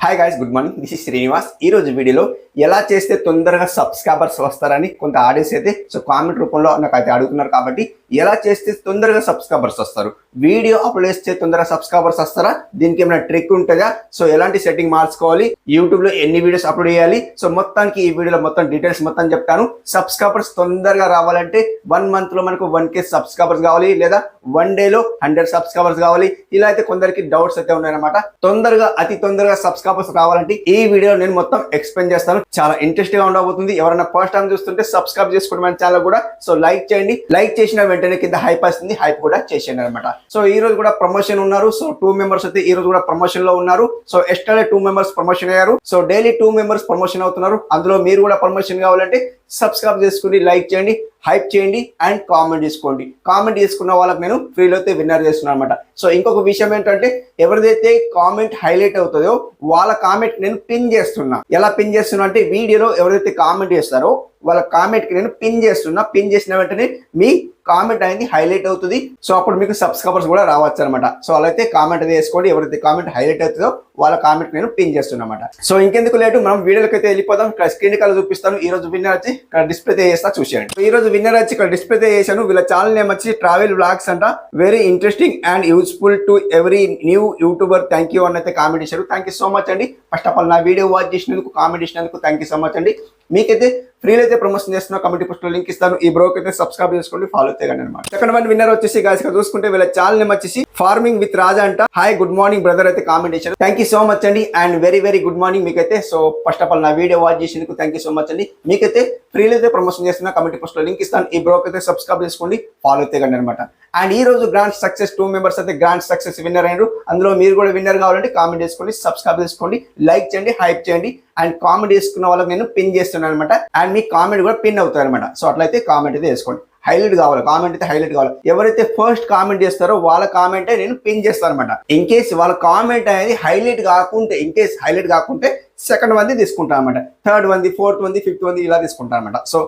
Hi guys, good morning. This is Srinivas. ఈ రోజు వీడియోలో ఎలా చేస్తే తొందరగా సబ్స్క్రైబర్స్ వస్తారని కొంత ఆడియన్స్ అయితే కామెంట్ రూపంలో నాకు అయితే అడుగుతున్నారు. కాబట్టి ఎలా చేస్తే తొందరగా సబ్స్క్రైబర్స్ వస్తారు, వీడియో అప్లోడ్ చేస్తే తొందరగా సబ్స్క్రైబర్స్ వస్తారా, దీనికి ఏమైనా ట్రిక్ ఉంటుందా, సో ఎలాంటి సెట్టింగ్ మార్చుకోవాలి, యూట్యూబ్ లో ఎన్ని వీడియోస్ అప్లోడ్ చేయాలి, సో మొత్తానికి ఈ వీడియోలో మొత్తం డీటెయిల్స్ మొత్తం చెప్తాను. సబ్స్క్రైబర్స్ తొందరగా రావాలంటే 1 month లో మనకు 1K సబ్స్క్రైబర్స్ కావాలి, లేదా 1 day లో 100 సబ్స్క్రైబర్స్ కావాలి. ఇలా అయితే కొందరికి డౌట్స్ అయితే ఉన్నాయన్నమాట. తొందరగా అతి తొందరగా సబ్స్క్రైబర్స్ రావాలంటే ఈ వీడియోలో నేను మొత్తం ఎక్స్ప్లెయిన్ చేస్తాను. చాలా ఇంట్రెస్టింగ్ గా ఉండబోతుంది. ఎవరైనా ఫస్ట్ టైం చూస్తుంటే సబ్స్క్రైబ్ చేసుకోండి మన ఛానల్ కూడా. సో లైక్ చేయండి. లైక్ చేసిన వెంటనే కింద హైప్ వస్తుంది, హైప్ కూడా చేసేయండి అనమాట. సో ఈ రోజు కూడా ప్రమోషన్ ఉన్నారు. సో 2 members అయితే ఈ రోజు కూడా ప్రమోషన్ లో ఉన్నారు. సో ఎస్టర్డే 2 members ప్రమోషన్ అయ్యారు. సో డైలీ 2 members ప్రమోషన్ అవుతున్నారు. అందులో మీరు కూడా ప్రమోషన్ కావాలంటే సబ్స్క్రైబ్ చేసుకుని లైక్ చేయండి, హైప్ చేయండి అండ్ కామెంట్ చేసుకోండి. కామెంట్ చేసుకున్న వాళ్ళకి నేను ఫ్రీలో అయితే విన్నర్ చేస్తున్నాను అనమాట. సో ఇంకొక విషయం ఏంటంటే, ఎవరిదైతే కామెంట్ హైలైట్ అవుతుందో వాళ్ళ కామెంట్ నేను పిన్ చేస్తున్నా. ఎలా పిన్ చేస్తున్నా అంటే, వీడియోలో ఎవరైతే కామెంట్ చేస్తారో వాళ్ళ కామెంట్ కి నేను పిన్ చేస్తున్నా. పిన్ చేసిన వెంటనే మీ కామెంట్ అనేది హైలైట్ అవుతుంది. సో అప్పుడు మీకు సబ్స్క్రైబర్స్ కూడా రావచ్చు అనమాట. సో అలా అయితే కామెంట్ అది వేసుకోండి. ఎవరైతే కామెంట్ హైలైట్ అవుతుందో వాళ్ళ కామెంట్ నేను పిన్ చేస్తున్నమాట. సో ఇంకెందుకు లేటు, మనం వీడియోకి అయితే వెళ్ళిపోదాం. ఇక్కడ స్క్రీన్ కలర్ చూపిస్తాను. ఈ రోజు విన్నర్ వచ్చి ఇక్కడ డిస్ప్లే చేస్తా, చూసేయండి. ఈ రోజు విన్నర్ వచ్చి ఇక్కడ డిస్ప్లే చేశాను. వీళ్ళ ఛానల్ నేమ్ వచ్చి ట్రావెల్ వ్లాగ్స్ అంట. Very interesting and useful to every new YouTuber. Thank you అని అయితే కామెంట్ చేశారు. థ్యాంక్ యూ సో మచ్ అండి. ఫస్ట్ ఆఫ్ ఆల్ నా వీడియో వాచ్ చేసినందుకు, కామెంట్ చేసినందుకు థ్యాంక్ యూ సో మచ్ అండి. మీకైతే ఫ్రీలో అయితే ప్రమోషన్ చేస్తున్నా, కమెంట్ పోస్ట్ లో లింక్ ఇస్తాను. ఈ బ్రోకి అయితే సబ్స్క్రైబ్ చేసుకోండి, ఫాలో అయితే కానీ అనమాట. సెకండ్ వన్ విన్నర్ వచ్చేసి గాయ్స్ ఇక్కడ చూసుకుంటే వీళ్ళ ఛానల్ నేమ్ వచ్చేసి ఫార్మింగ్ విత్ రాజా అంట. హాయ్ గుడ్ మార్నింగ్ బ్రదర్ అయితే కామెంట్ చేశారు. థ్యాంక్ యూ సో మచ్ అండి and very very good morning మీకైతే. సో ఫస్ట్ ఆఫ్ ఆల్ నా వీడియో వాచ్ చేసేందుకు థ్యాంక్ యూ సో మచ్ అండి. మీకైతే ఫ్రీలో అయితే ప్రమోషన్ చేస్తున్నా, కమెంట్ పోస్ట్ లో లింక్ ఇస్తాను. ఈ బ్రోకి అయితే సబ్స్క్రైబ్ చేసుకోండి, ఫాలో అయితే కానీ అనమాట. అండ్ ఈ రోజు గ్రాండ్ సక్సెస్ 2 members అయితే గ్రాండ్ సక్సెస్ విన్నర్ అయ్యారు. అందులో మీరు కూడా విన్నర్ కావాలంటే కామెంట్ చేసుకోండి, సబ్స్క్రైబ్ చేసుకోండి, లైక్ చేయండి, హైప్ చేయండి అండ్ కామెంట్ చేసుకున్న వాళ్ళకి నేను పిన్ చేస్తున్నాను అనమాట. అండ్ మీ కామెంట్ కూడా పిన్ అవుతాయి అనమాట. సో అట్లయితే కామెంట్ అయితే వేసుకోండి. హైలైట్ కావాలి, కామెంట్ అయితే హైలైట్ కావాలి. ఎవరైతే ఫస్ట్ కామెంట్ చేస్తారో వాళ్ళ కామెంట్ నేను పిన్ చేస్తాను అనమాట. ఇన్ కేస్ వాళ్ళ కామెంట్ అనేది హైలైట్ కాకుంటే, ఇన్ కేస్ హైలైట్ కాకుంటే సెకండ్ వన్ తీసుకుంటాను అనమాట. Third one, fourth one, fifth one ఇలా తీసుకుంటాను అనమాట. సో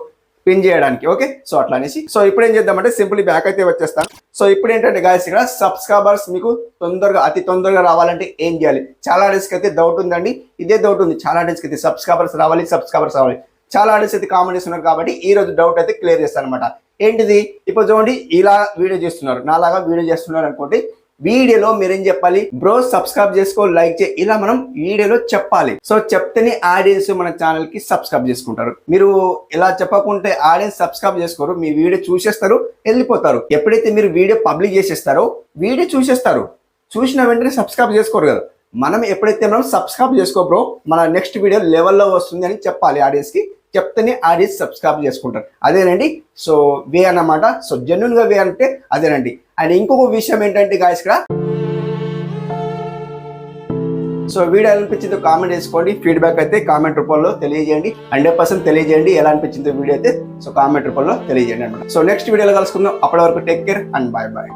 పిన్ చేయడానికి ఓకే. సో అట్లా అనేసి సో ఇప్పుడు ఏం చేద్దామంటే సింపుల్ బ్యాక్ అయితే వచ్చేస్తాను. సో ఇప్పుడు ఏంటంటే గాయస్, ఇక్కడ సబ్స్క్రైబర్స్ మీకు తొందరగా అతి తొందరగా రావాలంటే ఏం చేయాలి? చాలా ఆడియన్స్కి అయితే డౌట్ ఉందండి. ఇదే డౌట్ ఉంది చాలా ఆడియన్స్కి అయితే, సబ్స్క్రైబర్స్ రావాలి. చాలా ఆడియన్స్ అయితే కామెంట్ చేస్తున్నారు. కాబట్టి ఈ రోజు డౌట్ అయితే క్లియర్ చేస్తాను అనమాట. ఏంటిది? ఇప్పుడు చూడండి, ఇలా వీడియో చేస్తున్నారు, నాలాగా వీడియో చేస్తున్నారు అనుకోండి. వీడియోలో మీరేం చెప్పాలి? బ్రో సబ్స్క్రైబ్ చేసుకో, లైక్ చేయి, ఇలా మనం వీడియోలో చెప్పాలి. సో చెప్తేనే ఆడియన్స్ మన ఛానల్ కి సబ్స్క్రైబ్ చేసుకుంటారు. మీరు ఇలా చెప్పకుంటే ఆడియన్స్ సబ్స్క్రైబ్ చేసుకోరు, మీ వీడియో చూసేస్తారు, వెళ్ళిపోతారు. ఎప్పుడైతే మీరు వీడియో పబ్లిక్ చేసేస్తారో వీడియో చూసేస్తారు, చూసిన వెంటనే సబ్స్క్రైబ్ చేసుకోరు కదా. మనం ఎప్పుడైతే మనం సబ్స్క్రైబ్ చేసుకో బ్రో, మన నెక్స్ట్ వీడియో లెవెల్లో వస్తుంది అని చెప్పాలి ఆడియన్స్ కి. చెప్తేనే ఆడియన్స్ సబ్స్క్రైబ్ చేసుకుంటారు. అదేనండి సో వే అన్నమాట. సో జెన్యున్ గా వే అంటే అదేనండి. అండ్ ఇంకొక విషయం ఏంటంటే గాయస్, ఇక్కడ సో వీడియో ఎలా అనిపించిందో కామెంట్ చేసుకోండి. ఫీడ్బ్యాక్ అయితే కామెంట్ రూపంలో తెలియజేయండి. 100% తెలియజేయండి ఎలా అనిపించిందో వీడియో అయితే. సో కామెంట్ రూపంలో తెలియజేయండి అనమాట. సో నెక్స్ట్ వీడియోలో కలుసుకుందాం. అప్పటి వరకు take care and bye bye.